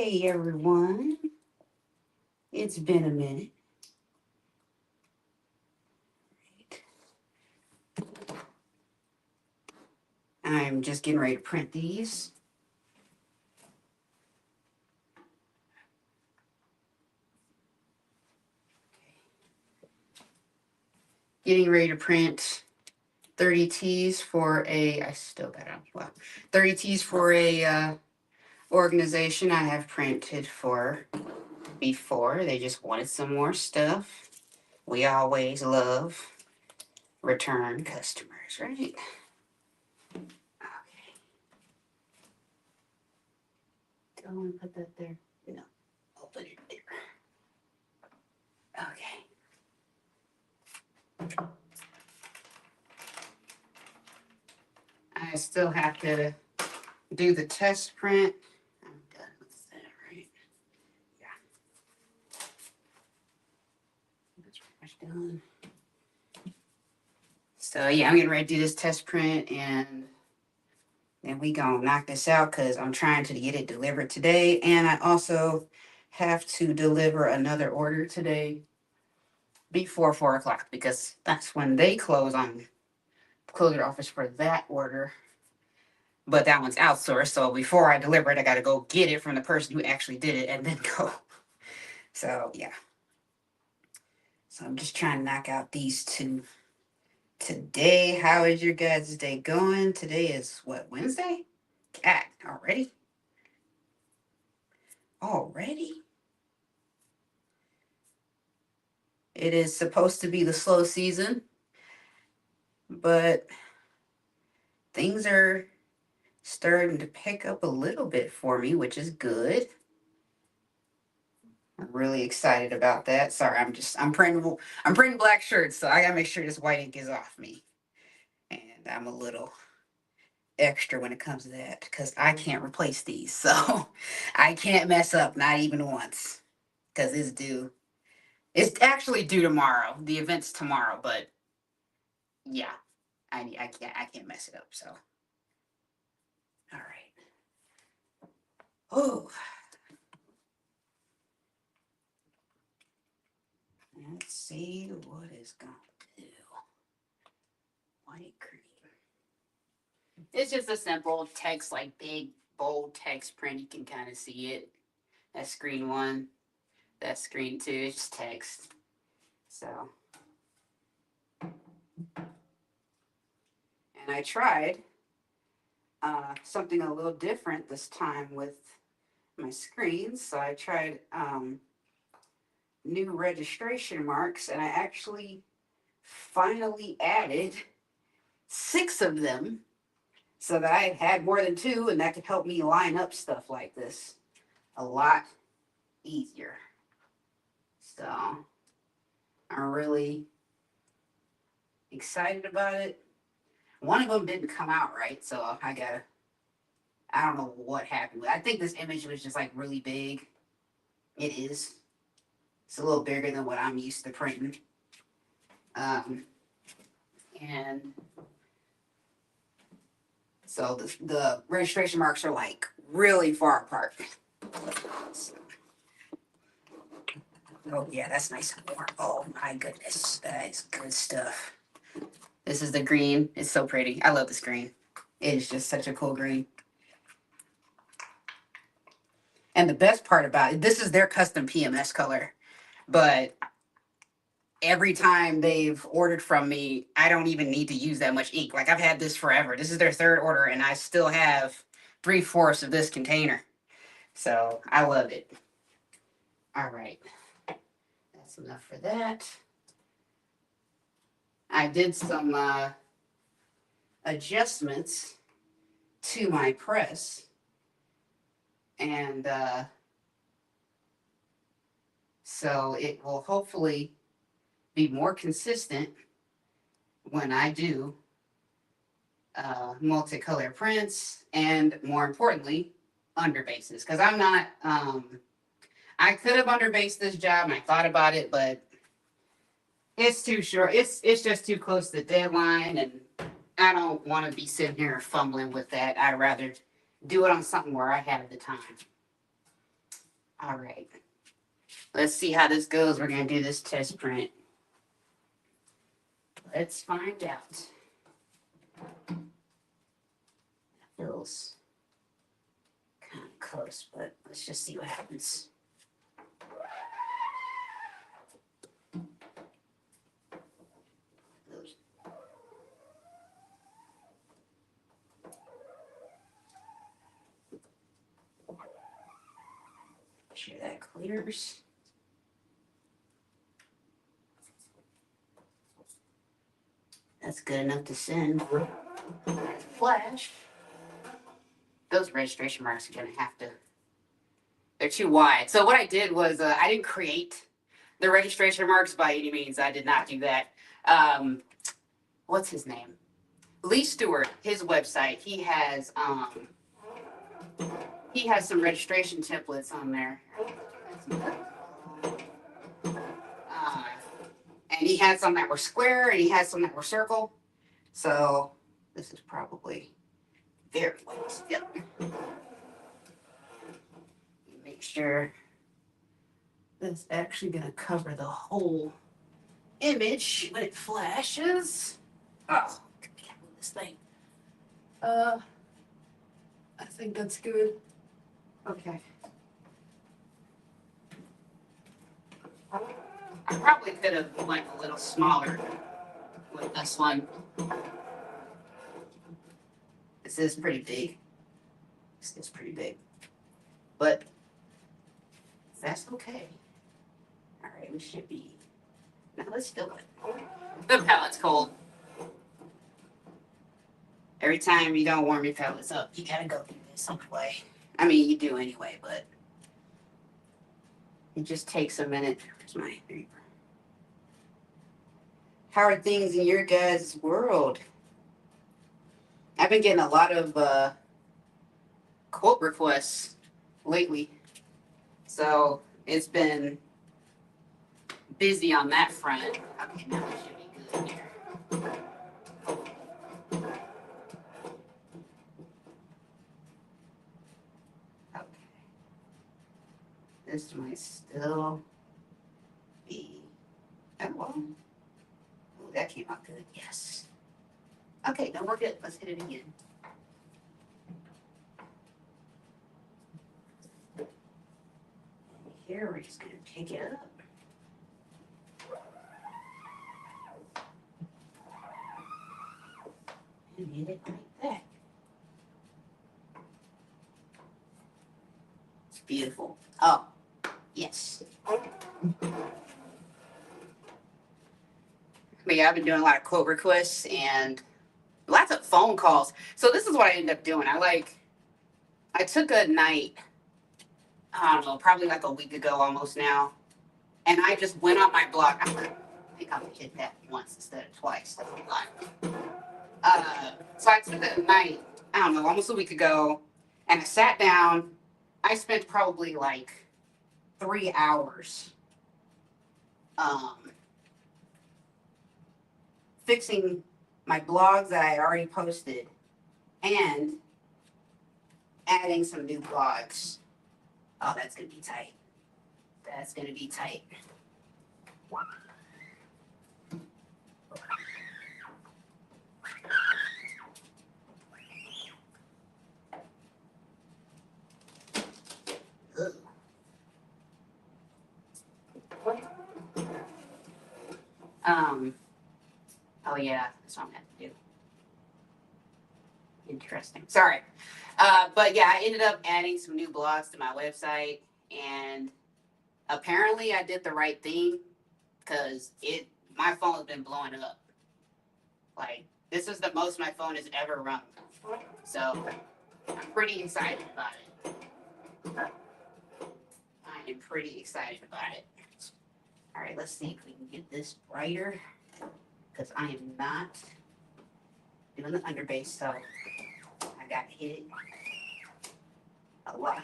Hey everyone, it's been a minute. I'm just getting ready to print these. Getting ready to print 30 T's for I still got it. Well, 30 T's for a organization I have printed for before. They just wanted some more stuff. We always love return customers, right? Okay. Do I want to put that there? No, I'll put it there. Okay. I still have to do the test print. I'm done with that, right? Yeah. That's pretty much done. So yeah, I'm getting ready to do this test print and then we gonna knock this out because I'm trying to get it delivered today. And I also have to deliver another order today before 4 o'clock because that's when they close their office for that order. But that one's outsourced, so before I deliver it, I gotta go get it from the person who actually did it and then go. So yeah. So I'm just trying to knock out these two today. How is your guys' day going? Today is what, Wednesday? God, already? Already? It is supposed to be the slow season, but things are starting to pick up a little bit for me, which is good. I'm really excited about that. Sorry, I'm printing black shirts, so I gotta make sure this white ink is off me. And I'm a little extra when it comes to that because I can't replace these. So I can't mess up, not even once. Because it's due. It's actually due tomorrow. The event's tomorrow, but yeah. I can't mess it up, so. All right. Oh. Let's see what it's gonna do. White cream. It's just a simple text, like big, bold text print. You can kind of see it. That's screen one. That's screen two. It's just text. So. And I tried something a little different this time with my screens. So I tried new registration marks, and I actually finally added 6 of them so that I had more than 2, and that could help me line up stuff like this a lot easier. So I'm really excited about it. One of them didn't come out right, so I don't know what happened. I think this image was just like really big. It is. It's a little bigger than what I'm used to printing. And so the registration marks are like really far apart. So, oh yeah, that's nice and warm. Oh my goodness, that is good stuff. This is the green. It's so pretty. I love this green. It is just such a cool green. And the best part about it, this is their custom PMS color, but every time they've ordered from me, I don't even need to use that much ink. Like I've had this forever. This is their 3rd order, and I still have 3/4 of this container. So I love it. All right, that's enough for that. I did some adjustments to my press, and so it will hopefully be more consistent when I do multicolor prints, and more importantly, underbases. Because I'm not, I could have underbased this job, and I thought about it, but it's too short. It's just too close to the deadline, and I don't want to be sitting here fumbling with that. I'd rather do it on something where I have the time. All right. Let's see how this goes. We're going to do this test print. Let's find out. Feels kind of close, but let's just see what happens. Sure that clears. That's good enough to send. Flash. Those registration marks are going to have to, they're too wide. So what I did was I didn't create the registration marks by any means. I did not do that. What's his name? Lee Stewart, his website, he has some registration templates on there. And he had some that were square and he had some that were circle. So this is probably very wet. Yep. Make sure that's actually going to cover the whole image when it flashes. Oh, I can't move this thing. I think that's good. Okay. I probably could have went a little smaller with this one. This is pretty big. This is pretty big. But that's okay. All right, we should be. Now let's fill it. The pallet's cold. Every time you don't warm your pellets up, you gotta go through this anyway. I mean, you do anyway, but it just takes a minute. Where's my paper? How are things in your guys' world? I've been getting a lot of quote requests lately, so it's been busy on that front. Okay, now it should be good here. Okay. This might still be. Oh, well. Ooh, that came out good. Yes. Okay, no, we're good. Let's hit it again. And here we're just going to pick it up. And hit it like that. It's beautiful. Oh, yes. But yeah, I've been doing a lot of quote requests and lots of phone calls. So this is what I ended up doing. I took a night, I don't know, probably like a week ago almost now, and I just went on my blog. I think I'm gonna hit that once instead of twice. That's a lot. So I took a night, I don't know, almost a week ago, and I sat down. I spent probably like 3 hours fixing my blogs that I already posted and adding some new blogs. Oh, that's going to be tight. That's going to be tight. Oh yeah, that's what I'm gonna have to do. Interesting. Sorry. But yeah, I ended up adding some new blogs to my website, and apparently I did the right thing because my phone's been blowing up. Like, this is the most my phone has ever run. So I'm pretty excited about it. I am pretty excited about it. All right, let's see if we can get this brighter because I am not doing the underbase, so I got to hit it a lot.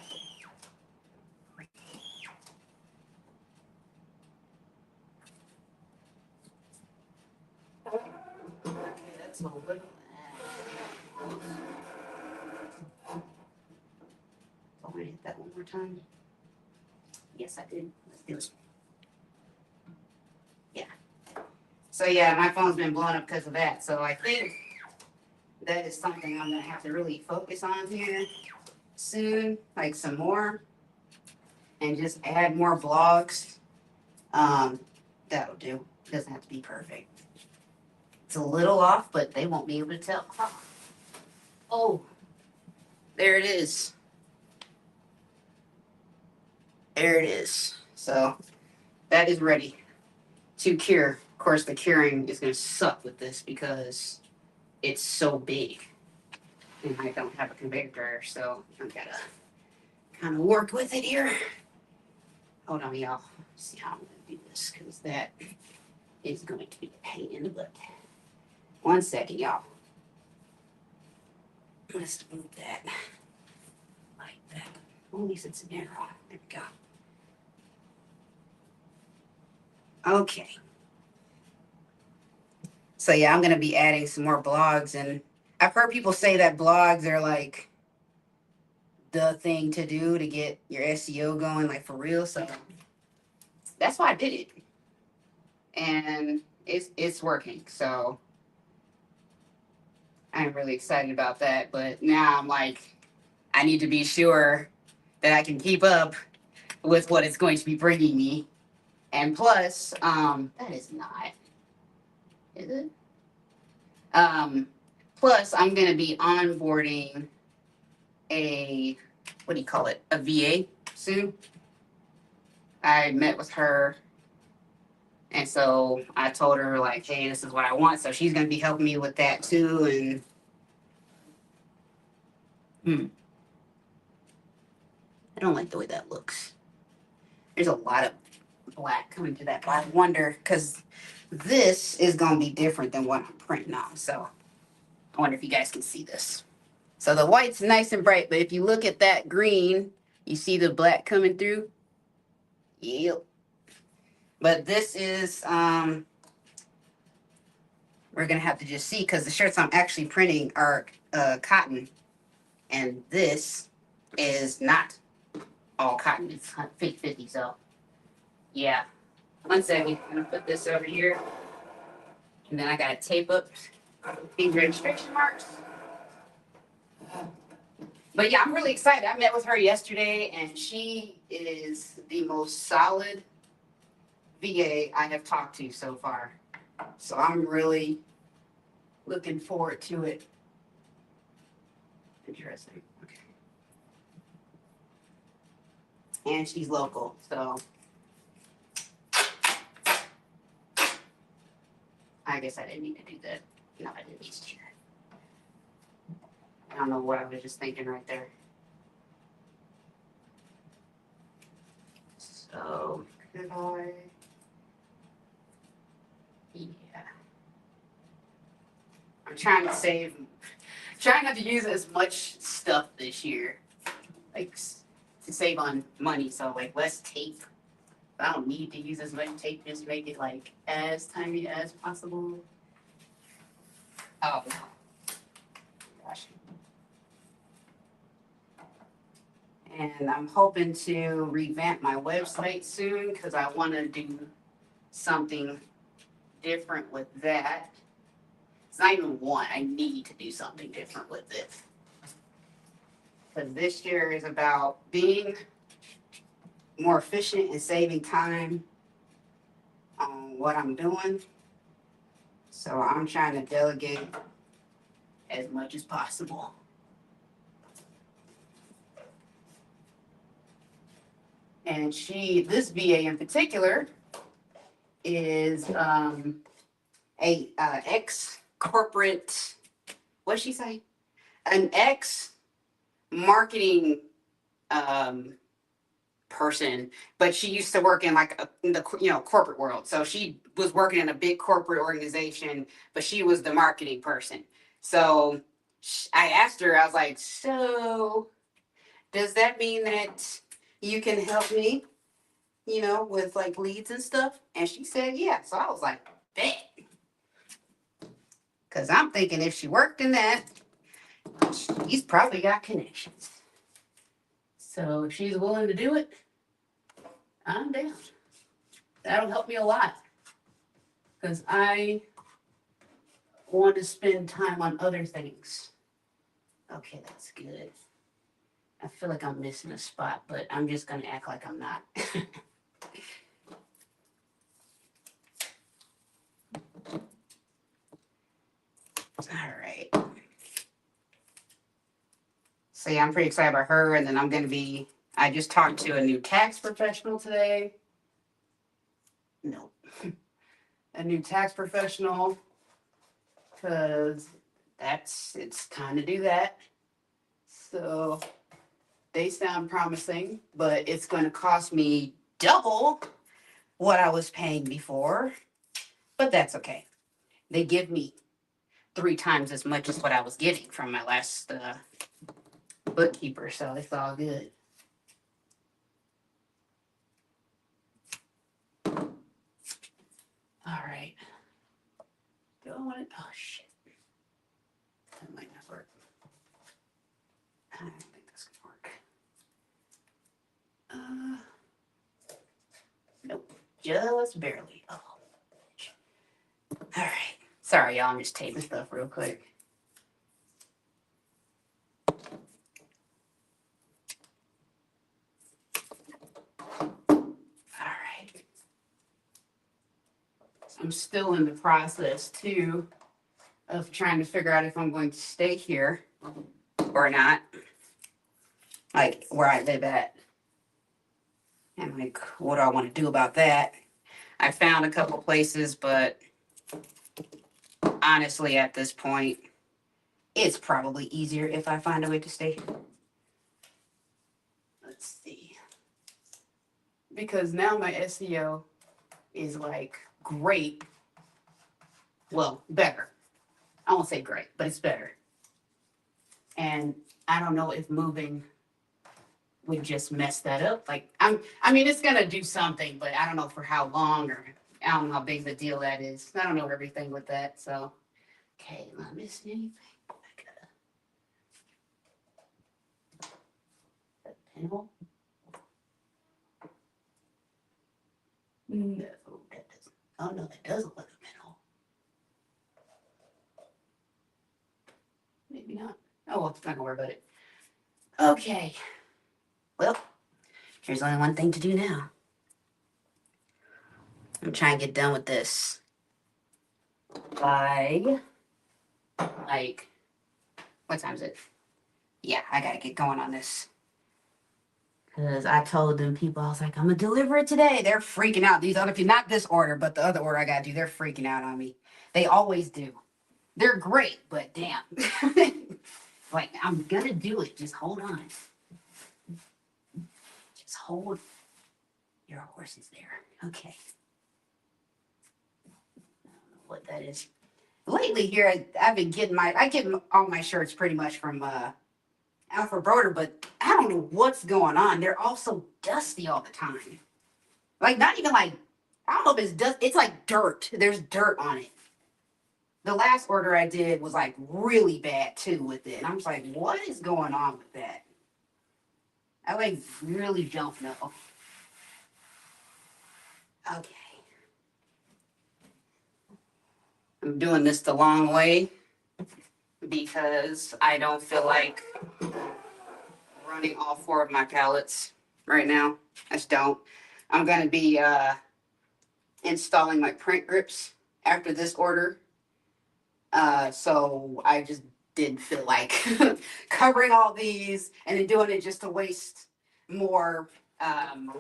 Okay, that's a little. So I'm gonna hit that one more time. Yes, I did. Let's do it. Yeah. So yeah, my phone's been blown up because of that. So I think that is something I'm gonna have to really focus on here soon, like some more, and just add more vlogs. That'll do. Doesn't have to be perfect. It's a little off, but they won't be able to tell. Oh, there it is. There it is. So that is ready to cure. Of course, the curing is going to suck with this because it's so big. And I don't have a conveyor dryer, so I've got to kind of work with it here. Hold on, y'all. See how I'm going to do this because that is going to be a pain in the butt. 1 second, y'all. Let's move that like that. Only since it's narrow. There we go. Okay. So yeah, I'm gonna be adding some more blogs, and I've heard people say that blogs are like the thing to do to get your SEO going, like for real. So that's why I did it, and it's working. So I'm really excited about that. But now I'm like, I need to be sure that I can keep up with what it's going to be bringing me, and plus, that is not, is it? Um, Plus, I'm going to be onboarding a, what do you call it? A VA soon. I met with her, and so I told her, like, hey, this is what I want. So she's going to be helping me with that too. And I don't like the way that looks. There's a lot of black coming to that, but I wonder, because this is going to be different than what I'm printing on. So I wonder if you guys can see this. So the white's nice and bright, but if you look at that green, you see the black coming through? Yep. But this is, we're gonna have to just see because the shirts I'm actually printing are cotton, and this is not all cotton. It's 50-50. So yeah. 1 second. I'm gonna put this over here, and then I gotta tape up these registration marks. But yeah, I'm really excited. I met with her yesterday, and she is the most solid VA I have talked to so far. So I'm really looking forward to it. Interesting. Okay. And she's local, so I guess I didn't need to do that. No, I didn't need to do that. I don't know what I was just thinking right there. So could I? Yeah. I'm trying to save. Trying not to use as much stuff this year, like to save on money. So like less tape. I don't need to use as much tape. Just make it like as tiny as possible. Oh gosh. And I'm hoping to revamp my website soon because I want to do something different with that. It's not even one. I need to do something different with it. Because this year is about being more efficient and saving time on what I'm doing. So I'm trying to delegate as much as possible. And this VA in particular, is a ex corporate. What'd she say? An ex marketing person, but she used to work in like in the corporate world. So she was working in a big corporate organization, but she was the marketing person. So I asked her, I was like, so does that mean that you can help me, with like leads and stuff? And she said, yeah. So I was like, bet. Because I'm thinking if she worked in that, she's probably got connections. So if she's willing to do it, I'm down. That'll help me a lot because I want to spend time on other things. Okay, that's good. I feel like I'm missing a spot, but I'm just gonna act like I'm not. All right. So yeah, I'm pretty excited about her, and then I just talked to a new tax professional today. No, a new tax professional, because it's time to do that. So they sound promising, but it's going to cost me double what I was paying before. But that's okay. They give me 3 times as much as what I was getting from my last bookkeeper, so it's all good. All right. Do I want it? Oh shit, that might not work. I don't think that's gonna work. Nope, just barely. Oh, all right. Sorry, y'all. I'm just taping stuff real quick. All right. I'm still in the process too of trying to figure out if I'm going to stay here or not, like where I live at, and like what do I want to do about that. I found a couple places, but honestly, at this point, it's probably easier if I find a way to stay here. Let's see. Because now my SEO is like great. Well, better. I won't say great, but it's better. And I don't know if moving would just mess that up. Like I mean, it's gonna do something, but I don't know for how long, or I don't know how big the deal that is. I don't know everything with that. So, okay, am I missing anything? That pinhole? No, that doesn't. Oh no, that doesn't look like a pinhole. Maybe not. Oh well, it's not gonna worry about it. Okay. Well, there's only one thing to do now. I'm trying to get done with this by like what time is it? Yeah, I gotta get going on this. Cause I told them people, I was like, I'm gonna deliver it today. They're freaking out. These other people, not this order, but the other order I gotta do, they're freaking out on me. They always do. They're great, but damn. Like, I'm gonna do it. Just hold on. Just hold your horses there. Okay. I don't know what that is. Lately here, I've been getting I get all my shirts pretty much from Alfred Broder, but I don't know what's going on. They're all so dusty all the time. Like, not even like, I don't know if it's dust, it's like dirt. There's dirt on it. The last order I did was like really bad too with it. And I'm just like, what is going on with that? I like really don't know. Okay. I'm doing this the long way because I don't feel like running all 4 of my pallets right now. I just don't. I'm gonna be installing my print grips after this order. So I just didn't feel like covering all these and then doing it just to waste more um,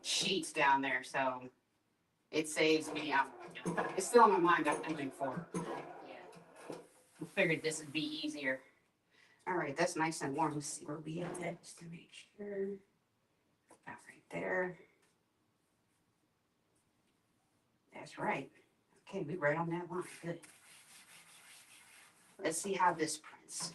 sheets down there. So it saves me. It's still in my mind. I'm doing 4. Yeah. I figured this would be easier. All right, that's nice and warm. Let's see where we at just to make sure. About right there. That's right. Okay, we right on that line. Good. Let's see how this prints.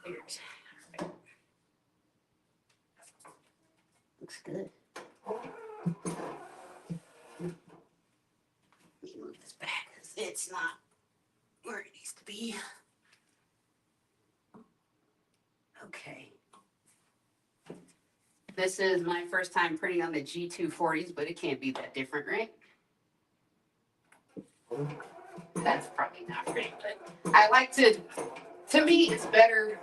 Clears. Looks good. it's not where it needs to be. Okay. This is my first time printing on the G240s, but it can't be that different, right? That's probably not right, but I like to me, it's better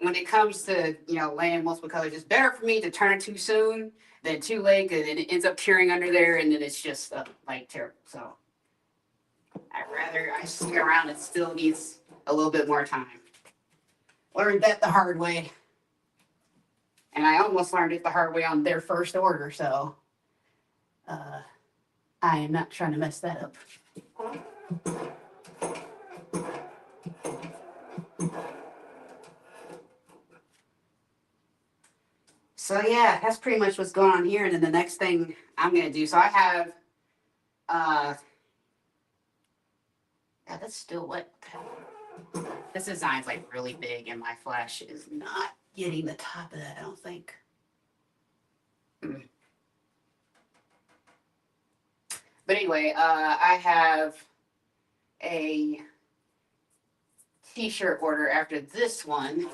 when it comes to, laying multiple colors. It's better for me to turn it too soon than too late, because then it ends up curing under there, and then it's just, like, terrible. So I'd rather I stick around. It still needs a little bit more time. Learned that the hard way. And I almost learned it the hard way on their first order, so I am not trying to mess that up. So yeah, that's pretty much what's going on here. And then the next thing I'm gonna do, so I have, yeah, that's still wet. This design's like really big, and my flash is not getting the top of that, I don't think. But anyway, I have a t-shirt order after this one.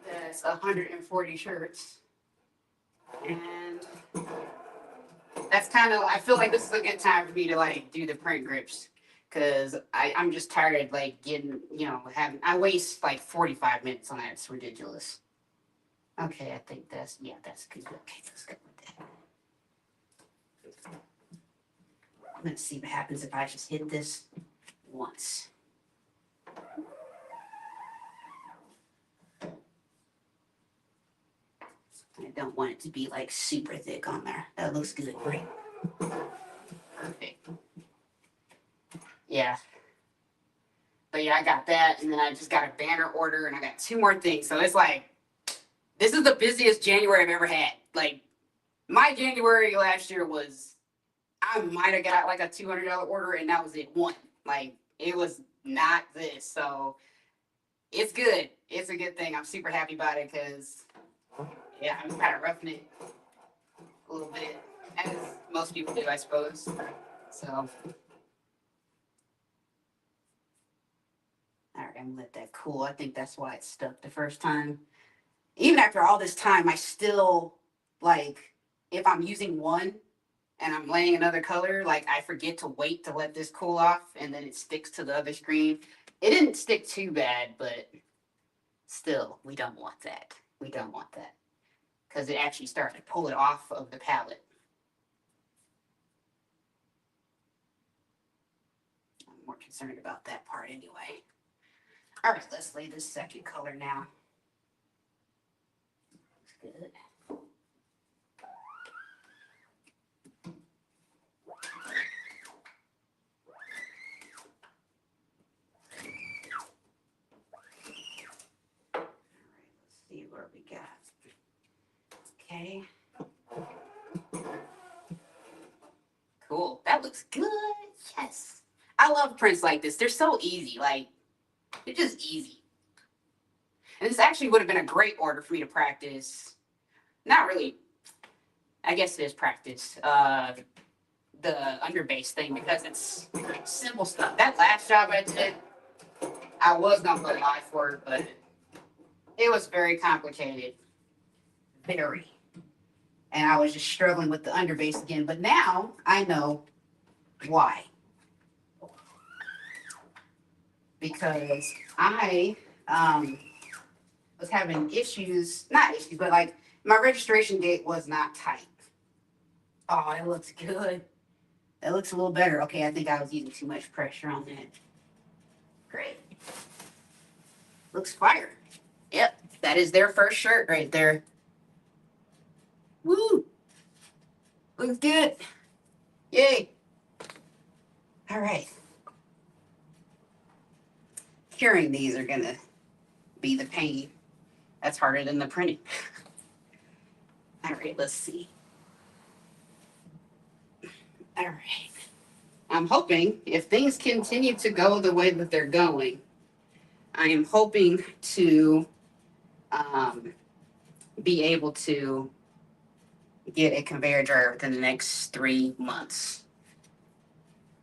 That's 140 shirts. And that's kind of, I feel like this is a good time for me to like do the print grips. Cause I'm just tired of like getting, I waste like 45 minutes on that. It's ridiculous. Okay, I think that's good. Okay, let's go with that. I'm gonna see what happens if I just hit this once. I don't want it to be like super thick on there. That looks good, right? Perfect. Yeah. But yeah, I got that, and then I just got a banner order, and I got 2 more things. So it's like, this is the busiest January I've ever had. Like, my January last year was, I might have got like a $200 order, and that was it. One. Like, it was not this. So it's good. It's a good thing. I'm super happy about it because, yeah, I'm kind of roughing it a little bit, as most people do, I suppose. So, all right, I'm gonna let that cool. I think that's why it stuck the first time. Even after all this time, I still, like, if I'm using one and I'm laying another color, like, I forget to wait to let this cool off, and then it sticks to the other screen. It didn't stick too bad, but still, we don't want that. We don't want that. Because it actually starts to pull it off of the palette. I'm more concerned about that part anyway. All right, let's lay this second color now. Looks good. All right, let's see where we got. Okay. Cool. That looks good. Yes. I love prints like this. They're so easy. Like, they're just easy. And this actually would have been a great order for me to practice. Not really. I guess it is practice. The underbase thing, because it's simple stuff. That last job I did, I was gonna put live for it, but it was very complicated. Very. And I was just struggling with the underbase again. But now I know why. Because I was having issues, not issues, but like my registration gate was not tight. Oh, it looks good. That looks a little better. Okay, I think I was using too much pressure on that. Great. Looks fire. Yep, that is their first shirt right there. Woo! Looks good. Yay. All right. Curing these are gonna be the pain. That's harder than the printing. All right, let's see. All right. I'm hoping if things continue to go the way that they're going, I am hoping to be able to get a conveyor dryer within the next 3 months.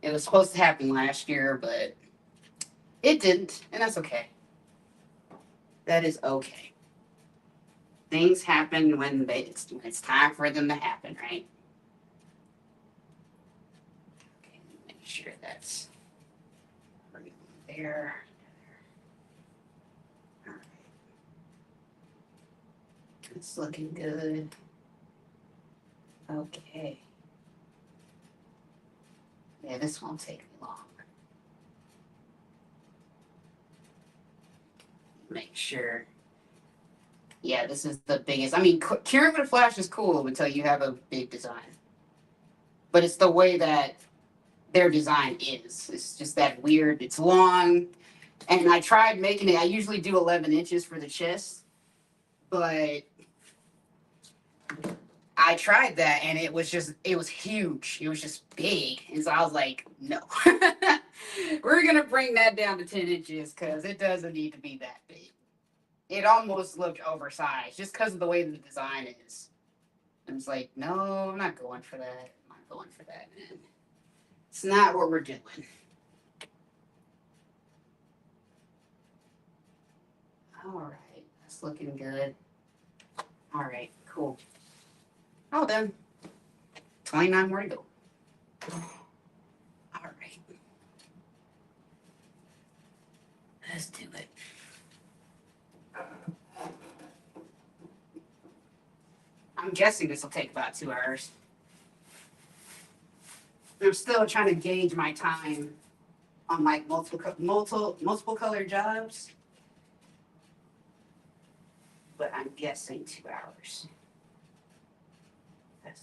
It was supposed to happen last year, but it didn't, and that's okay. That is okay. Things happen when it's time for them to happen, right? Okay, make sure that's right there. All right, it's looking good. Okay. Yeah, this won't take me long. Make sure. Yeah, this is the biggest. I mean, curing with a flash is cool until you have a big design. But it's the way that their design is. It's just that weird. It's long. And I tried making it. I usually do 11 inches for the chest, but I tried that and it was huge. It was just big. And so I was like, no. We're going to bring that down to 10 inches because it doesn't need to be that big. It almost looked oversized just because of the way the design is. I was like, no, I'm not going for that. I'm not going for that, man. It's not what we're doing. All right, that's looking good. All right, cool. All done. 29 more to go. All right. Let's do it. I'm guessing this will take about 2 hours. I'm still trying to gauge my time on like multiple color jobs, but I'm guessing 2 hours. That's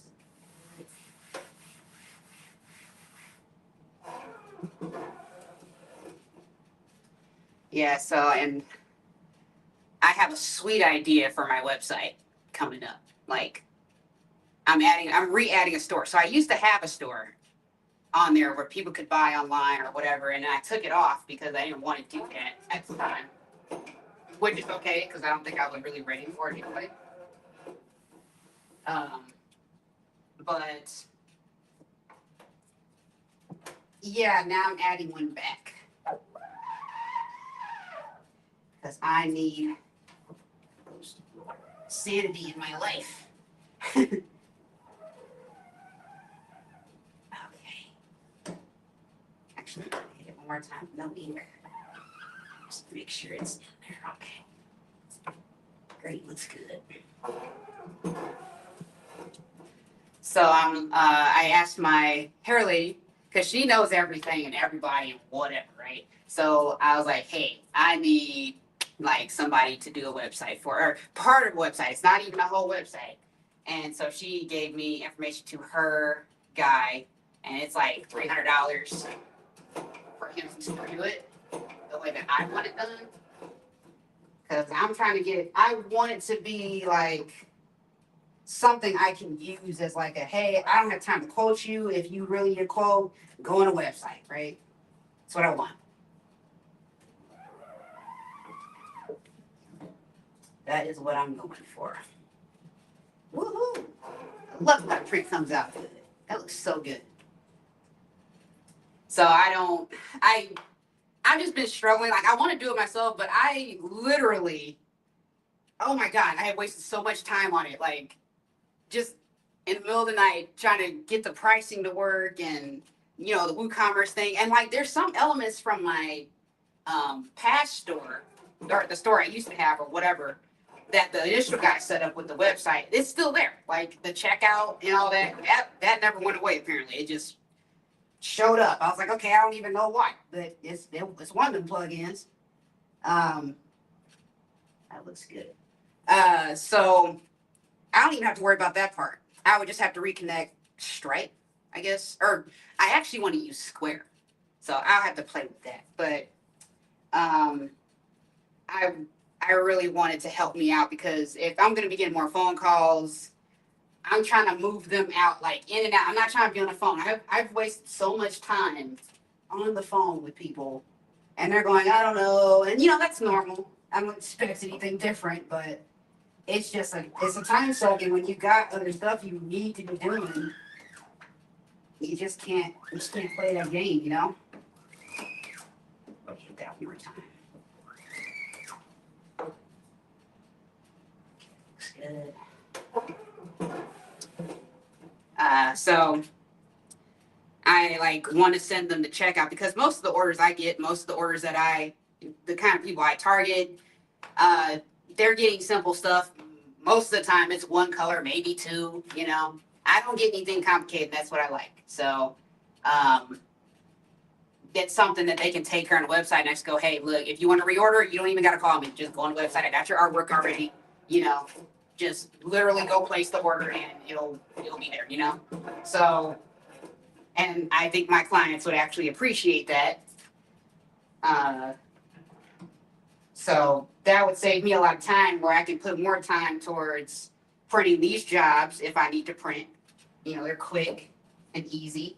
yeah. So and I have a sweet idea for my website coming up. Like I'm re-adding a store. So I used to have a store on there where people could buy online or whatever, and I took it off because I didn't want to do that at the time, which is okay because I don't think I was really ready for it anyway. Um, but yeah, now I'm adding one back because I need sanity in my life. Okay. Actually, hit it one more time. No ink. Just make sure it's in there. Okay. Great. Looks good. So I asked my hair lady because she knows everything and everybody and whatever, right? So I was like, hey, I need like somebody to do a website for, or part of a website. It's not even a whole website. And so she gave me information to her guy, and it's like $300 for him to do it the way that I want it done. Because I'm trying to I want it to be like something I can use as like a, hey, I don't have time to quote you. If you really need a quote, go on a website, right? That's what I want. That is what I'm going for. Woohoo! I love how that print comes out good. That looks so good. So I've just been struggling. Like I want to do it myself, but I literally, oh my God, I have wasted so much time on it. Like just in the middle of the night trying to get the pricing to work and the WooCommerce thing. And like there's some elements from my past store or the store I used to have or whatever that the initial guy set up with the website. It's still there. Like the checkout and all that never went away apparently. It just showed up. I was like, okay, I don't even know why, but it's one of them plugins. That looks good. So I don't even have to worry about that part. I would just have to reconnect Stripe, I guess, or I actually want to use Square, so I'll have to play with that. But um, I I really wanted to help me out because if I'm gonna be getting more phone calls, I'm trying to move them out like in and out. I'm not trying to be on the phone. I've wasted so much time on the phone with people, and they're going, I don't know, and that's normal. I don't expect anything different, but it's just it's a time suck, and when you got other stuff you need to be doing, you just can't play that game, you know? Okay, that one more time. Looks good. So I like want to send them to checkout because most of the orders I get, most of the orders that the kind of people I target, uh, they're getting simple stuff. Most of the time it's one color, maybe two, you know. I don't get anything complicated. That's what I like. So, get something that they can take here on the website and I just go, hey, look, if you want to reorder, you don't even got to call me. Just go on the website. I got your artwork already. You know, just literally go place the order and it'll be there. You know, so and I think my clients would actually appreciate that. Uh, so that would save me a lot of time where I can put more time towards printing these jobs if I need to print. You know, they're quick and easy.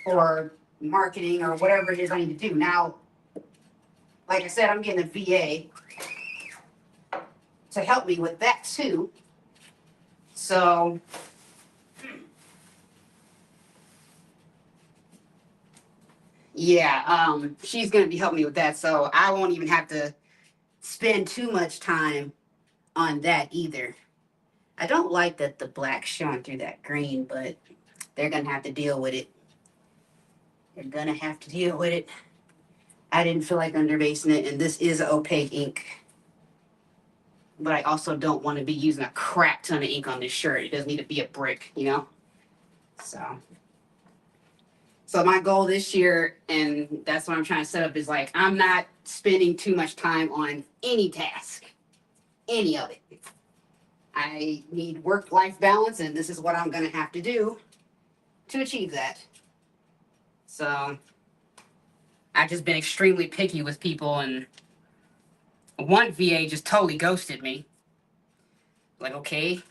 Or marketing or whatever it is I need to do. Now, like I said, I'm getting a VA to help me with that too. So, yeah, she's gonna be helping me with that. So I won't even have to spend too much time on that either. I don't like that the black's showing through that green, but they're gonna have to deal with it. They're gonna have to deal with it. I didn't feel like underbasing it, and this is opaque ink. But I also don't want to be using a crap ton of ink on this shirt. It doesn't need to be a brick, you know? So my goal this year, and that's what I'm trying to set up, is like I'm not spending too much time on any task, any of it. I need work-life balance, and this is what I'm gonna have to do to achieve that. So I've just been extremely picky with people, and one VA just totally ghosted me. Like, okay.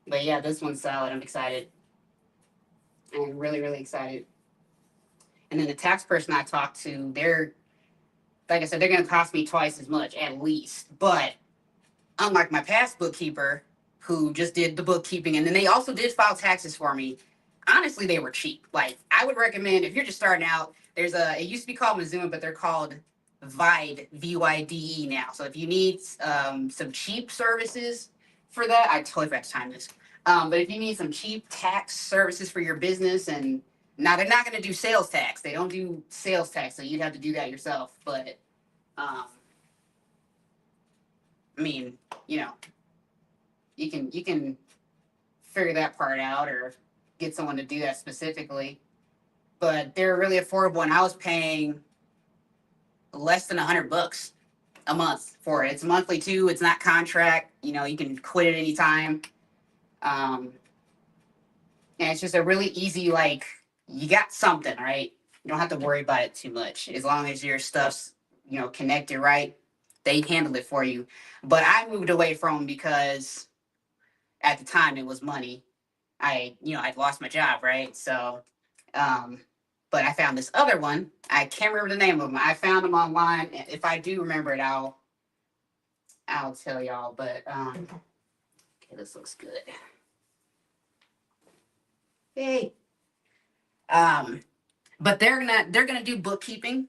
But yeah, this one's solid. I'm excited. I'm really, really excited. And then the tax person I talked to, they're like I said, they're gonna cost me twice as much at least. But unlike my past bookkeeper, who just did the bookkeeping and then they also did file taxes for me, honestly, they were cheap. Like I would recommend if you're just starting out, it used to be called Mazuma, but they're called Vide, VYDE now. So if you need some cheap services for that, I totally forgot to time this. But if you need some cheap tax services for your business, and now they're not going to do sales tax. They don't do sales tax, so you'd have to do that yourself. But um, I mean, you know, you can figure that part out or get someone to do that specifically. But they're really affordable, and I was paying less than $100 a month for it. It's monthly too. It's not contract. You know, you can quit at any time. Um, and it's just a really easy, like, you got something, right? You don't have to worry about it too much. As long as your stuff's, connected right, they handle it for you. But I moved away from 'em because at the time it was money. I'd lost my job, right? So, um, but I found this other one. I can't remember the name of them. I found them online. If I do remember it, I'll tell y'all. But okay, this looks good. Hey, um, but they're gonna do bookkeeping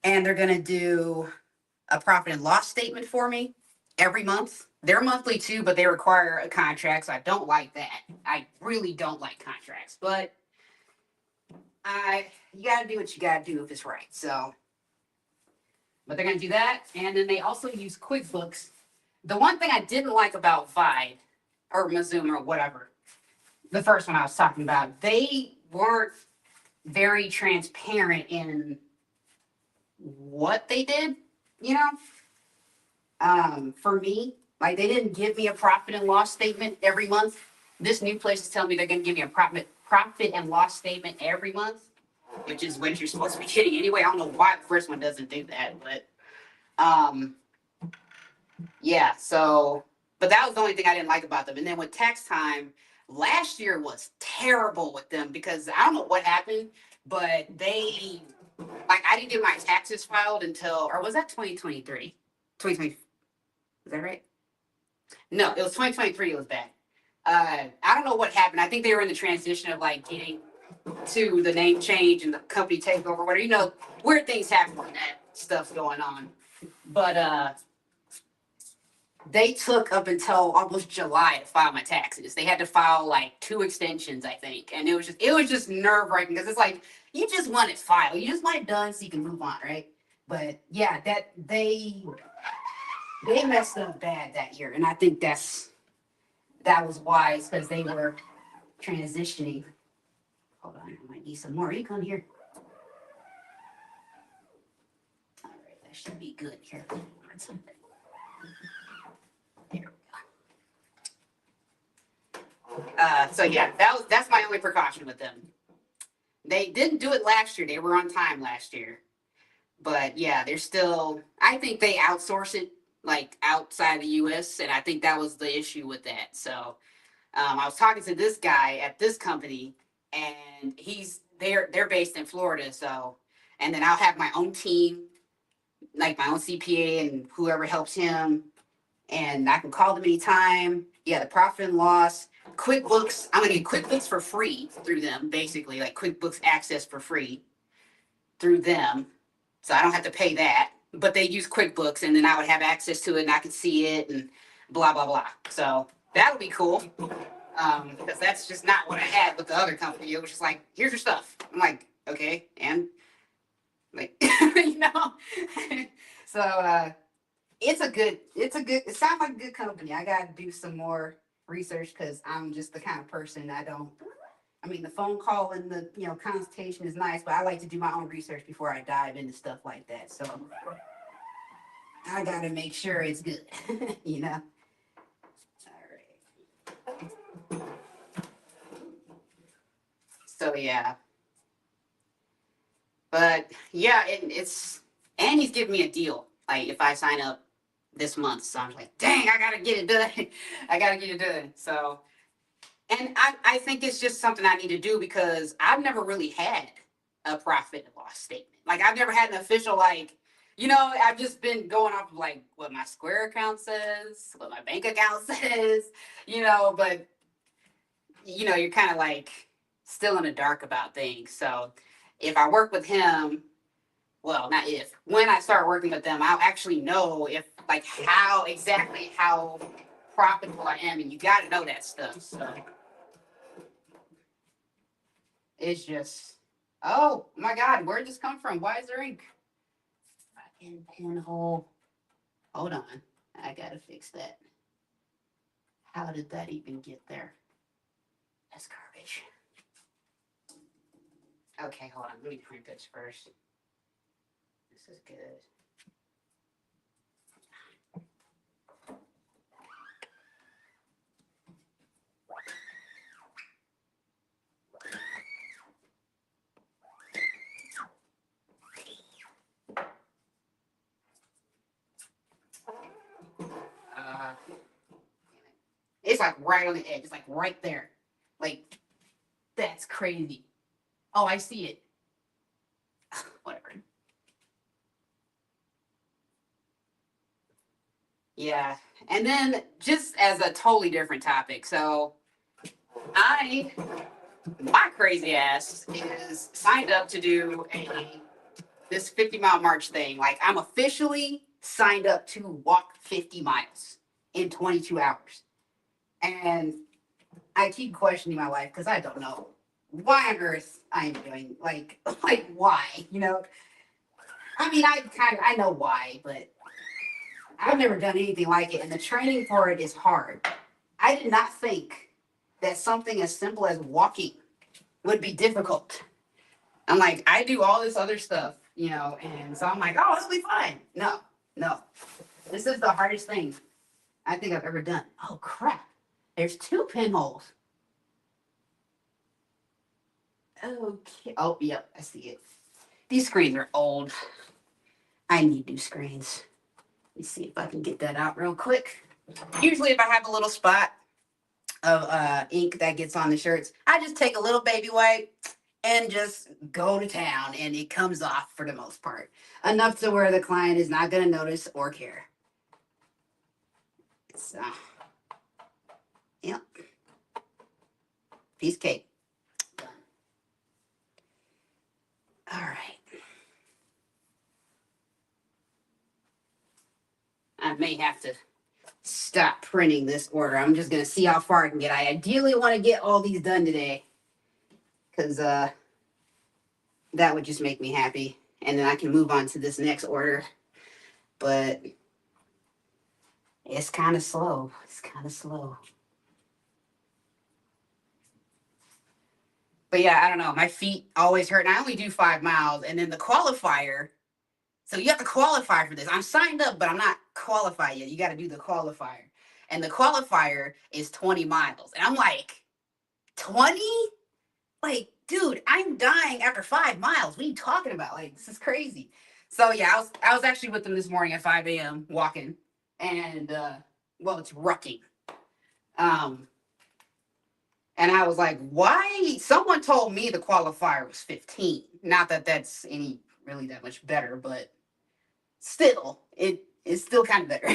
and they're gonna do a profit and loss statement for me every month. They're monthly too, but they require a contract, so I don't like that. I really don't like contracts, but you gotta do what you gotta do if it's right. So, but they're gonna do that, and then they also use QuickBooks. The one thing I didn't like about Vide or Mazoom or whatever, the first one I was talking about, they weren't very transparent in what they did. You know, for me, like they didn't give me a profit and loss statement every month. This new place is telling me they're gonna give me a profit and loss statement every month, which is what you're supposed to be getting anyway. I don't know why the first one doesn't do that, but yeah. So, but that was the only thing I didn't like about them. And then with tax time, last year was terrible with them because I don't know what happened, but I didn't get my taxes filed until, or was that 2023? 2020, is that right? No, it was 2023. It was bad. I don't know what happened. I think they were in the transition of like getting to the name change and the company takeover, whatever. You know, weird things happen when that stuff's going on. But they took up until almost July to file my taxes. They had to file like 2 extensions, I think, and it was just nerve wracking because it's like you just want it filed, you just want it done so you can move on, right? But yeah, that they messed up bad that year, and I think that was wise because they were transitioning. Hold on, I might need some more. You come here. All right, that should be good here. There we go. So yeah, that's my only precaution with them. They didn't do it last year. They were on time last year. But yeah, they're still, I think they outsource it like outside the US. And I think that was the issue with that. So I was talking to this guy at this company and they're based in Florida. So, and then I'll have my own team, like my own CPA and whoever helps him. And I can call them anytime. Yeah, the profit and loss. QuickBooks, I'm gonna get QuickBooks for free through them, basically, like QuickBooks access for free through them. So I don't have to pay that. But they use QuickBooks and then I would have access to it and I could see it and blah blah blah. So that would be cool. Because that's just not what I had with the other company. It was just like, here's your stuff. I'm like, okay, and like you know. So it sounds like a good company. I gotta do some more research because I'm just the kind of person I mean the phone call and the consultation is nice, but I like to do my own research before I dive into stuff like that. So I gotta make sure it's good. you know. All right. So yeah. But yeah, and he's giving me a deal. Like if I sign up this month, so I'm like, dang, I gotta get it done. I gotta get it done. So, and I think it's just something I need to do because I've never really had a profit and loss statement. Like I've never had an official I've just been going off of like what my Square account says, what my bank account says, but you're kind of like still in the dark about things. So if I work with him, well, not if, when I start working with them, I'll actually know if like how profitable I am, and you got to know that stuff. So it's just, oh my God, where'd this come from? Why is there ink? Fucking pinhole. Hold on, I gotta fix that. How did that even get there? That's garbage. Okay, hold on. Let me print this first. This is good. It's like right on the edge. It's like right there. Like, that's crazy. Oh, I see it. Whatever. Yeah. And then just as a totally different topic. So my crazy ass is signed up to do this 50-mile march thing. Like I'm officially signed up to walk 50 miles in 22 hours. And I keep questioning my life because I don't know why on earth I am doing like why, I mean I know why, but I've never done anything like it, and the training for it is hard. I did not think that something as simple as walking would be difficult. I'm like, I do all this other stuff, and so I'm like, oh, it'll be fine. No, no. This is the hardest thing I think I've ever done. Oh crap. There's 2 pinholes. Okay. Oh, yep, I see it. These screens are old. I need new screens. Let me see if I can get that out real quick. Usually if I have a little spot of ink that gets on the shirts, I just take a little baby wipe and just go to town and it comes off for the most part. Enough to where the client is not going to notice or care. So, yep. Piece of cake. All right. I may have to stop printing this order. I'm just gonna see how far I can get. I ideally want to get all these done today, because that would just make me happy, and then I can move on to this next order. But it's kind of slow. It's kind of slow. But yeah, I don't know. My feet always hurt, and I only do 5 miles, and then the qualifier. So you have to qualify for this. I'm signed up, but I'm not qualified yet. You got to do the qualifier, and the qualifier is 20 miles, and I'm like, 20? Like, dude, I'm dying after 5 miles. What are you talking about? Like, this is crazy. So yeah, I was actually with them this morning at 5 a.m. walking, and well, it's rucking. Um, and I was like, why? Someone told me the qualifier was 15. Not that that's any really that much better, but still, it is still kind of better.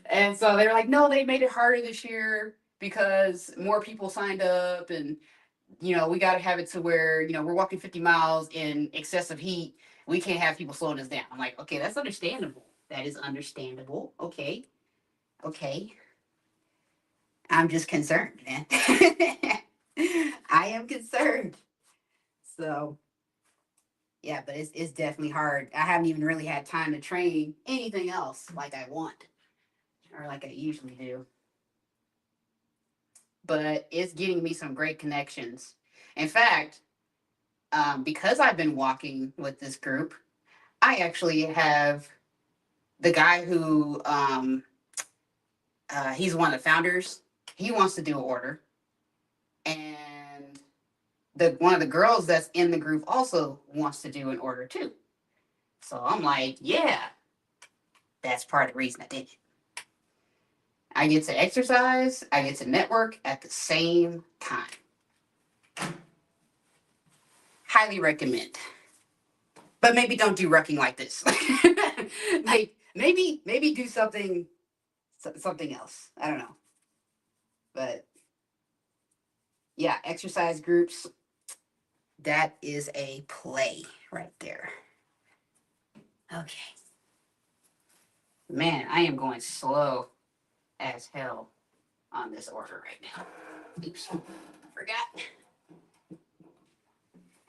And so they were like, no, they made it harder this year because more people signed up, and we got to have it to where, we're walking 50 miles in excessive heat. We can't have people slowing us down. I'm like, okay, that's understandable. That is understandable. Okay. Okay. I'm just concerned, man. I am concerned. So, yeah, but it's definitely hard. I haven't even really had time to train anything else like I want or like I usually do. But it's getting me some great connections. In fact, because I've been walking with this group, I actually have the guy who he's one of the founders. He wants to do an order, and the one of the girls that's in the group also wants to do an order too. So I'm like, yeah, that's part of the reason I did it. I get to exercise, I get to network at the same time. Highly recommend. But maybe don't do rucking like this. Like maybe do something else. I don't know. But yeah, exercise groups, that is a play right there. Okay. Man, I am going slow as hell on this order right now. Oops, forgot.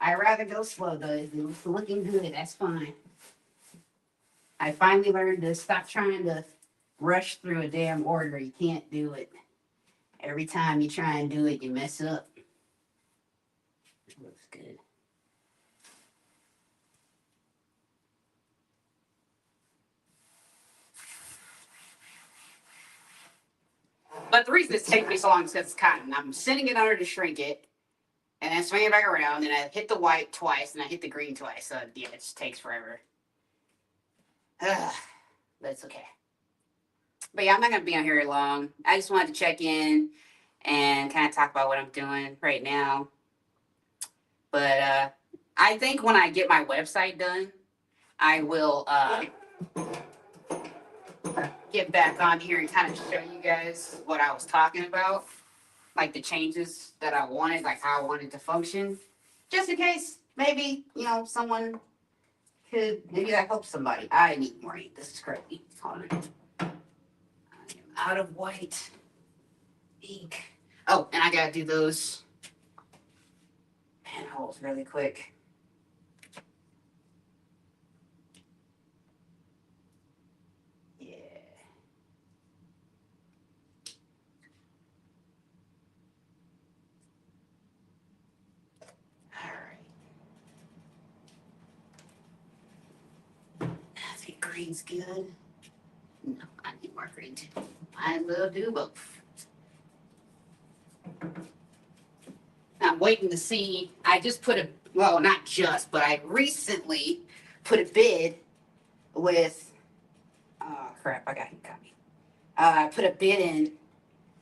I'd rather go slow though. If it's looking good, that's fine. I finally learned to stop trying to rush through a damn order. You can't do it. Every time you try and do it, you mess up. It looks good. But the reason it's taking me so long is because it's cotton. I'm sitting it under to shrink it, and then swing it back around, and I hit the white twice, and I hit the green twice. So yeah, it just takes forever. But it's okay. But yeah, I'm not gonna be on here long. I just wanted to check in and kind of talk about what I'm doing right now. But I think when I get my website done, I will get back on here and kind of show you guys what I was talking about, like the changes that I wanted, like how I wanted to function, just in case maybe someone maybe that helps somebody. I need more ink. This is crazy. Hold on. I am out of white ink. Oh, and I gotta do those pinholes really quick. Yeah. All right. I think green's good. No, I need more green too. I will do both. I'm waiting to see. I just put well, not just, but I recently put a bid with, oh crap, I got me. I put a bid in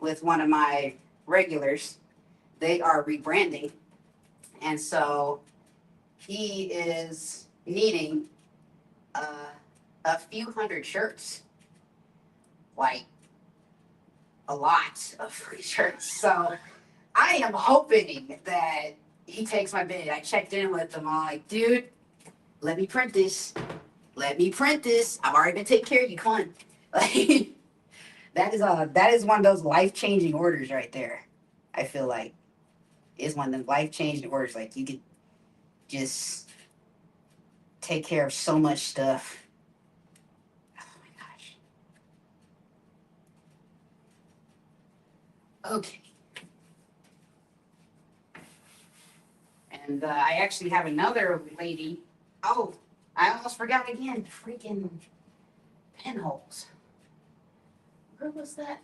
with one of my regulars. They are rebranding. And so he is needing a few hundred shirts, like a lot of free shirts. So I am hoping that he takes my bid. I checked in with him. I'm like, dude, let me print this. Let me print this. I've already been taking care of you. Come on. Like that is one of those life changing orders right there. I feel like is one of them life changing orders. Like you could just take care of so much stuff. Oh my gosh. Okay. And I actually have another lady. Oh, I almost forgot again. Freaking pinholes. Where was that?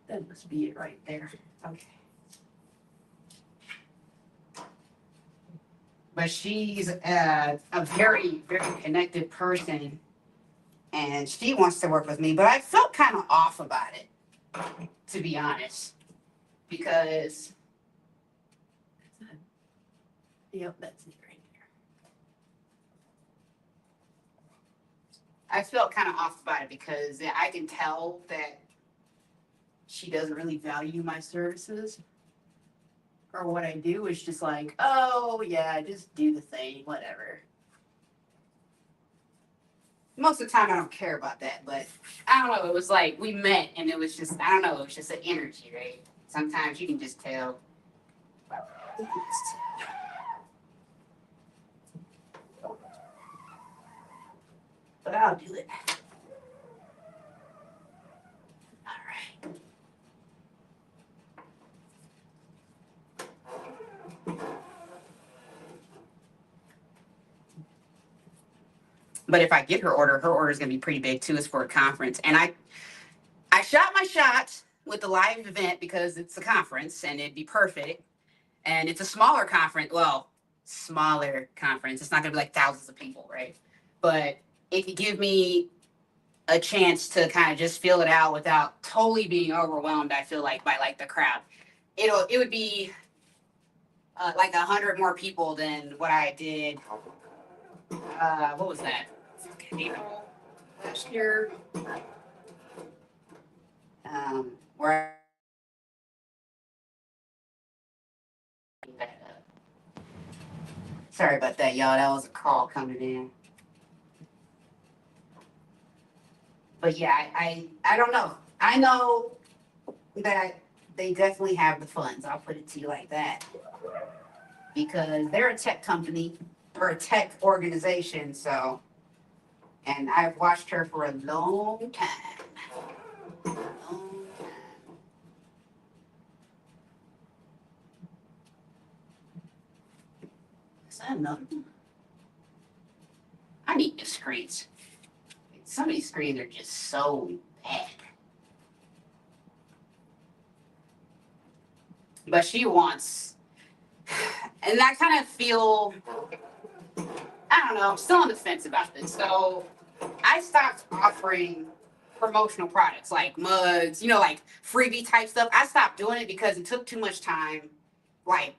That must be it right there. Okay. But she's a very, very connected person, and she wants to work with me. But I felt kind of off about it, to be honest, because yep, that's it right there. I felt kind of off about it because I can tell that she doesn't really value my services or what I do. Is just like, oh yeah, just do the thing, whatever. Most of the time I don't care about that, but I don't know. It was like we met and it was just, I don't know, it was just an energy, right? Sometimes you can just tell. But I'll do it. All right. But if I get her order is gonna be pretty big too. It's for a conference, and I shot my shot with the live event because it's a conference and it'd be perfect. And it's a smaller conference. Well, smaller conference. It's not gonna be like thousands of people, right? But it could give me a chance to kind of just feel it out without totally being overwhelmed. I feel like by like the crowd. It would be like 100 more people than what I did. What was that? April last year. Where sorry about that, y'all. That was a call coming in. But yeah, I don't know. I know that they definitely have the funds. I'll put it to you like that because they're a tech company or a tech organization. So, and I've watched her for a long time. A long time. Is that another one? I need new screens. Some of these screens are just so bad. But she wants, and I kind of feel, I don't know, I'm still on the fence about this. So I stopped offering promotional products like mugs, like freebie type stuff. I stopped doing it because it took too much time. Like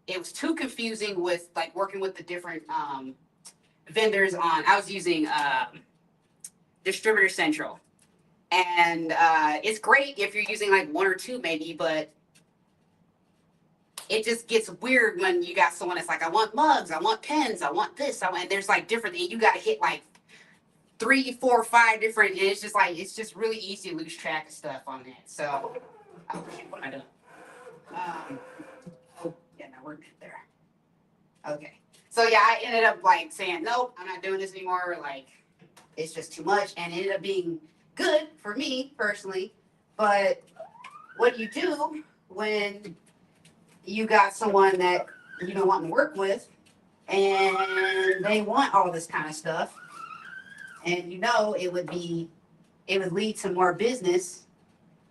it was too confusing with like working with the different vendors on. I was using Distributor Central, and it's great if you're using like one or two maybe, but it just gets weird when you got someone that's like, I want mugs, I want pens, I want this, and there's like different, and you got to hit like 3, 4, 5 different, and it's just like, it's just really easy to lose track of stuff on that. So, oh, shit, what am I doing? Oh, yeah, no, we're good there. Okay. So, yeah, I ended up like saying, nope, I'm not doing this anymore. Like, it's just too much, and it ended up being good for me personally. But what do you do when you got someone that you don't want to work with and they want all this kind of stuff, and it would lead to more business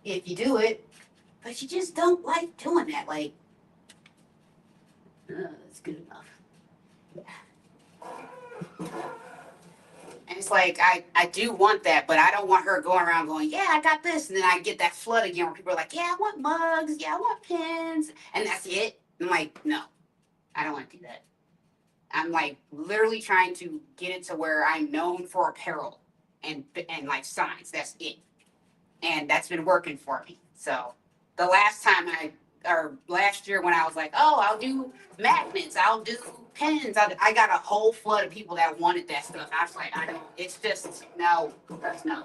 if you do it, but you just don't like doing that. Like, that's good enough. And it's like I do want that, but I don't want her going around going, yeah, I got this, and then I get that flood again where people are like, yeah, I want mugs, yeah, I want pens, and that's it. I'm like, no, I don't want to do that. I'm like literally trying to get it to where I'm known for apparel and like signs. That's it, and that's been working for me. So the last year when I was like, oh, I'll do magnets, I'll do pens. I got a whole flood of people that wanted that stuff. I was like, I don't, it's just, no, that's no.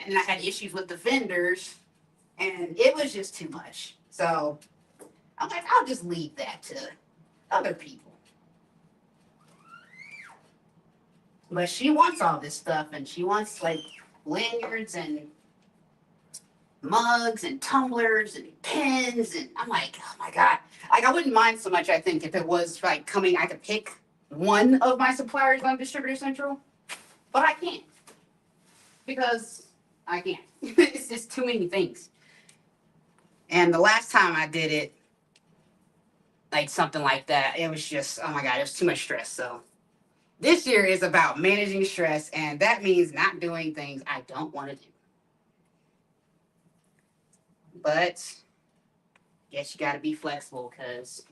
And then I had issues with the vendors, and it was just too much. So I'm like, I'll just leave that to other people. But she wants all this stuff, and she wants like lanyards and mugs and tumblers and pens, and I'm like, oh my god, like I wouldn't mind so much. I think if it was like coming, I could pick one of my suppliers on Distributor Central, but I can't because I can't. It's just too many things. And the last time I did it, like something like that, it was just, oh my god, it was too much stress. So this year is about managing stress, and that means not doing things I don't want to do. But guess you got to be flexible, because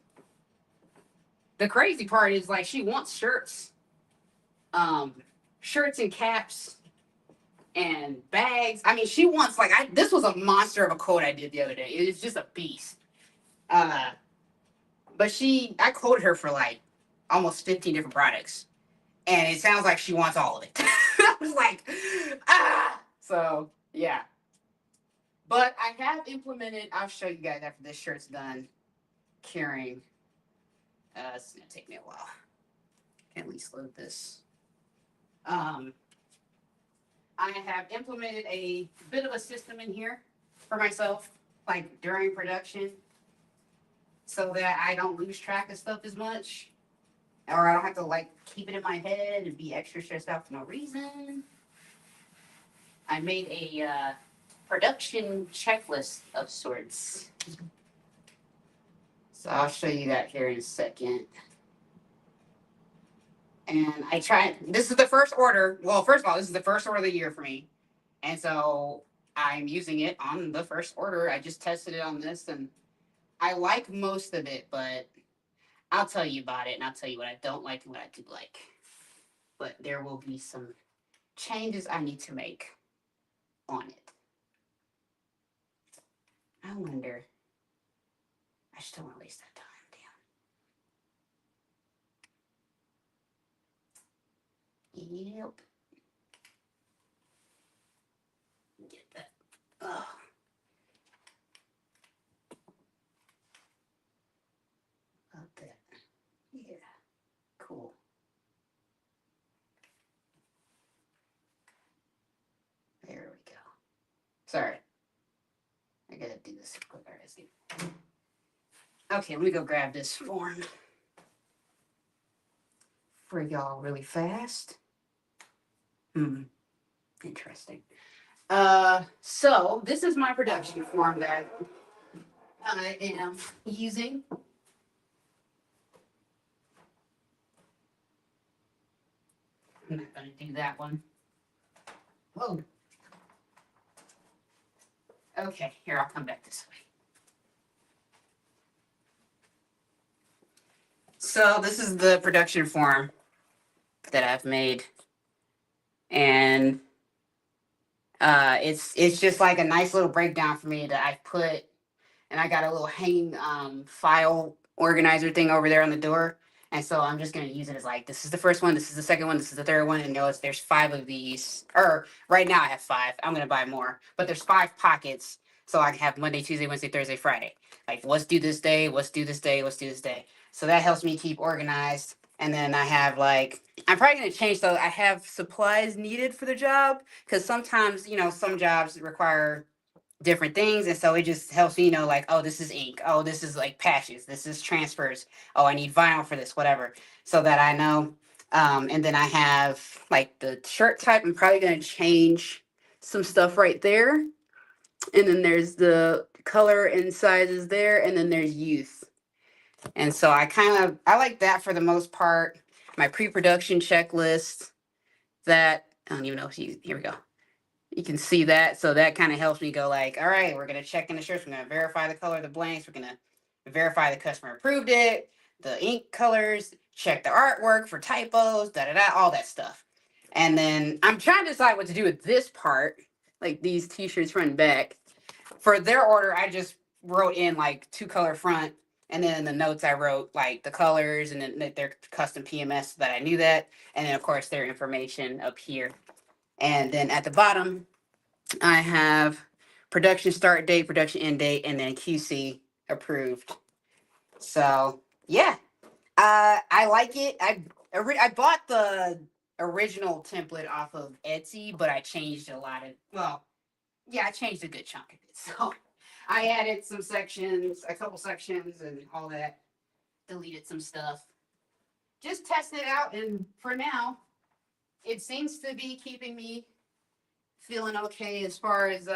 the crazy part is like she wants shirts, shirts and caps and bags. I mean, she wants like this was a monster of a quote I did the other day. It is just a beast. But I quoted her for like almost 15 different products, and it sounds like she wants all of it. I was like, ah. So yeah. But I have implemented, I'll show you guys after this shirt's done, carrying. It's gonna take me a while. Can at least load this. I have implemented a bit of a system in here for myself, like during production, so that I don't lose track of stuff as much, or I don't have to like keep it in my head and be extra stressed out for no reason. I made a production checklist of sorts. So I'll show you that here in a second. And I tried, this is the first order. Well, first of all, this is the first order of the year for me. And so I'm using it on the first order. I just tested it on this, and I like most of it, but I'll tell you about it, and I'll tell you what I don't like and what I do like. But there will be some changes I need to make on it. I wonder. I just don't want to waste that time. Damn. Yep. Get that. Oh. About that. Yeah. Cool. There we go. Sorry. I gotta do this quick. All right, okay, let me go grab this form for y'all really fast. Interesting. So this is my production form that I am using. I'm not gonna do that one. Whoa. Okay, here, I'll come back this way. So this is the production form that I've made. And it's just like a nice little breakdown for me that I've put, and I got a little hanging file organizer thing over there on the door. And so I'm just gonna use it as like, this is the first one, this is the second one, this is the third one, and notice there's 5 of these. Or right now I have 5. I'm gonna buy more, but there's 5 pockets, so I can have Monday, Tuesday, Wednesday, Thursday, Friday. Like, let's do this day, let's do this day, let's do this day. So that helps me keep organized. And then I have like, I'm probably gonna change though. I have supplies needed for the job, because sometimes, some jobs require different things, and so it just helps me know, like, oh, this is ink, oh, this is like patches, this is transfers, oh, I need vinyl for this, whatever, so that I know. And then I have like the shirt type. I'm probably going to change some stuff right there, and then there's the color and sizes there, and then there's youth. And so I like that for the most part. My pre-production checklist, that I don't even know if here we go. You can see that. So that kind of helps me go like, all right, we're going to check in the shirts. We're going to verify the color of the blanks. We're going to verify the customer approved it, the ink colors, check the artwork for typos, all that stuff. And then I'm trying to decide what to do with this part, like these t-shirts front and back. For their order, I just wrote in like 2-color front, and then in the notes I wrote like the colors and then their custom PMS so that I knew that, and then of course their information up here. And then at the bottom, I have production start date, production end date, and then QC approved. So yeah, I like it. I bought the original template off of Etsy, but I changed a lot of, well, yeah, I changed a good chunk of it. So I added some sections, a couple sections, and all that. Deleted some stuff. Just testing it out, and for now, it seems to be keeping me feeling okay as far as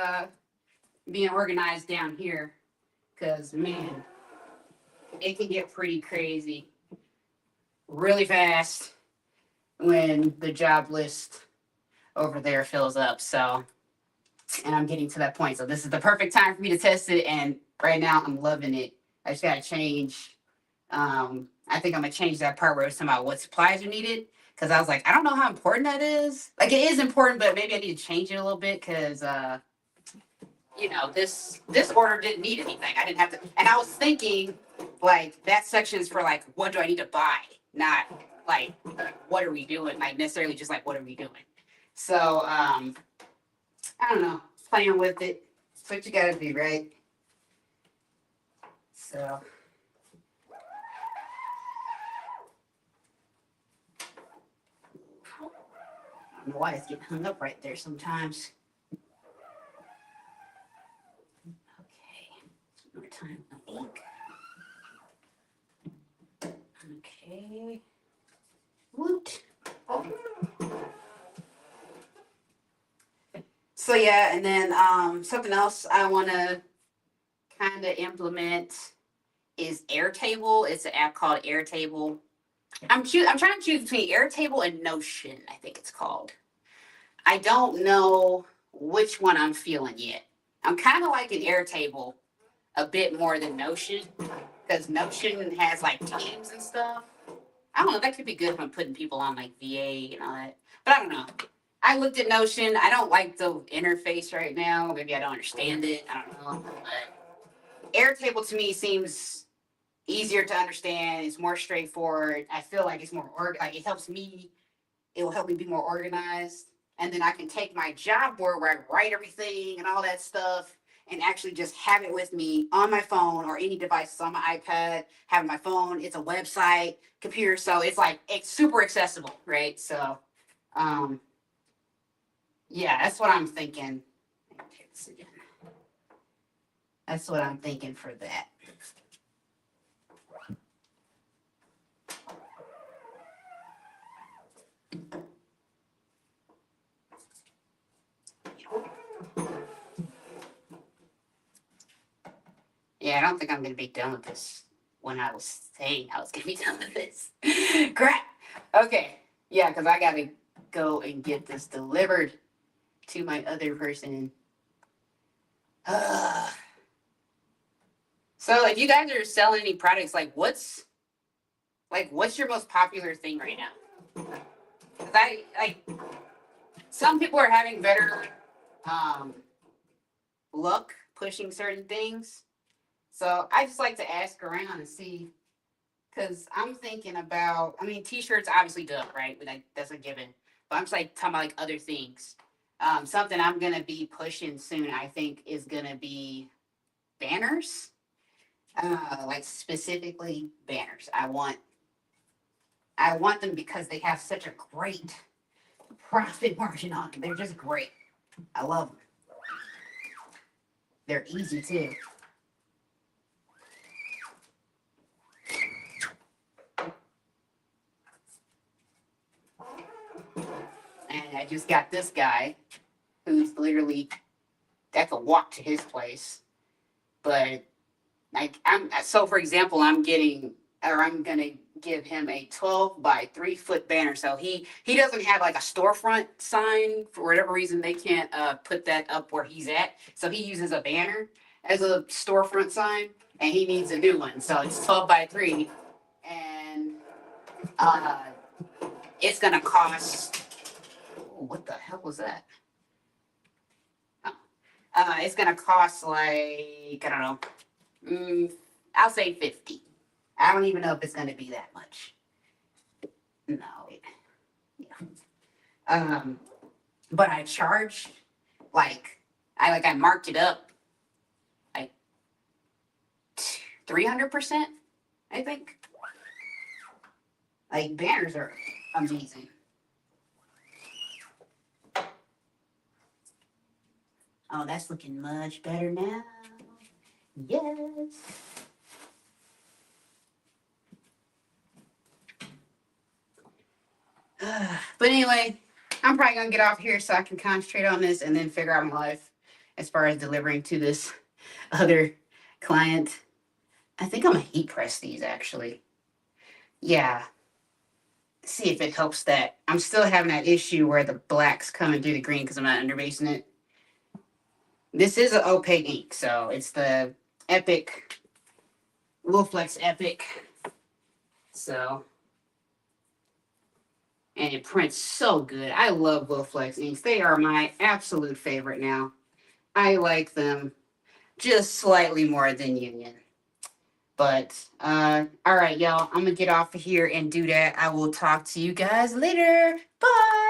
being organized down here. Cause man, it can get pretty crazy really fast when the job list over there fills up. So, and I'm getting to that point. So this is the perfect time for me to test it. And right now I'm loving it. I just gotta change. I think I'm gonna change that part where it's talking about what supplies are needed. Cause I was like, I don't know how important that is. Like it is important, but maybe I need to change it a little bit because this order didn't need anything. I didn't have to, and I was thinking like that section's for like what do I need to buy, not like what are we doing, like necessarily just like what are we doing. So I don't know, playing with it. It's what you gotta do, right? So I don't know why it's getting hung up right there sometimes. Okay, more time the ink. Okay. Woot. Oh. So yeah, and then something else I want to kind of implement is Airtable. It's an app called Airtable. I'm trying to choose between Airtable and Notion, I think it's called. I don't know which one I'm feeling yet. I'm kind of liking Airtable a bit more than Notion because Notion has like teams and stuff. I don't know. That could be good if I'm putting people on like VA and all that. But I don't know. I looked at Notion. I don't like the interface right now. Maybe I don't understand it. I don't know. But Airtable to me seems easier to understand. It's more straightforward. I feel like it's more like it helps me. It will help me be more organized. And then I can take my job board where I write everything and all that stuff and actually just have it with me on my phone or any device on my iPad, have my phone. It's a website, computer. So it's super accessible, right? So, yeah, that's what I'm thinking. That's what I'm thinking for that. Yeah, I don't think I'm going to be done with this when I was saying I was going to be done with this. Crap. Okay. Yeah, because I got to go and get this delivered to my other person. So if you guys are selling any products, what's your most popular thing right now? Because some people are having better luck pushing certain things. So I just like to ask around and see, because I'm thinking about, t-shirts obviously dope, right? That's a given. But I'm just talking about other things. Something I'm gonna be pushing soon, I think, is gonna be banners. Specifically banners. I want them because they have such a great profit margin on them. They're just great. I love them. They're easy too. And I just got this guy who's literally, I could walk to his place. But for example, I'm gonna give him a 12 by 3 foot banner. So he doesn't have a storefront sign. For whatever reason, they can't put that up where he's at. So he uses a banner as a storefront sign, and he needs a new one. So it's 12 by 3, and it's gonna cost. Oh, what the hell was that? Oh. It's gonna cost I don't know, I'll say 50. I don't even know if it's going to be that much. No. Yeah. But I charged I marked it up like 300%, I think. Like banners are amazing. Oh, that's looking much better now. Yes. But anyway, I'm probably gonna get off here so I can concentrate on this and then figure out my life as far as delivering to this other client. I think I'm gonna heat press these actually. Yeah. See if it helps that. I'm still having that issue where the black's coming through the green because I'm not underbasing it. This is an opaque ink, so it's the Epic, Wolflex Epic. So, and it prints so good. I love Wolflex inks. They are my absolute favorite now. I like them just slightly more than Union. But, all right, y'all, I'm going to get off of here and do that. I will talk to you guys later. Bye.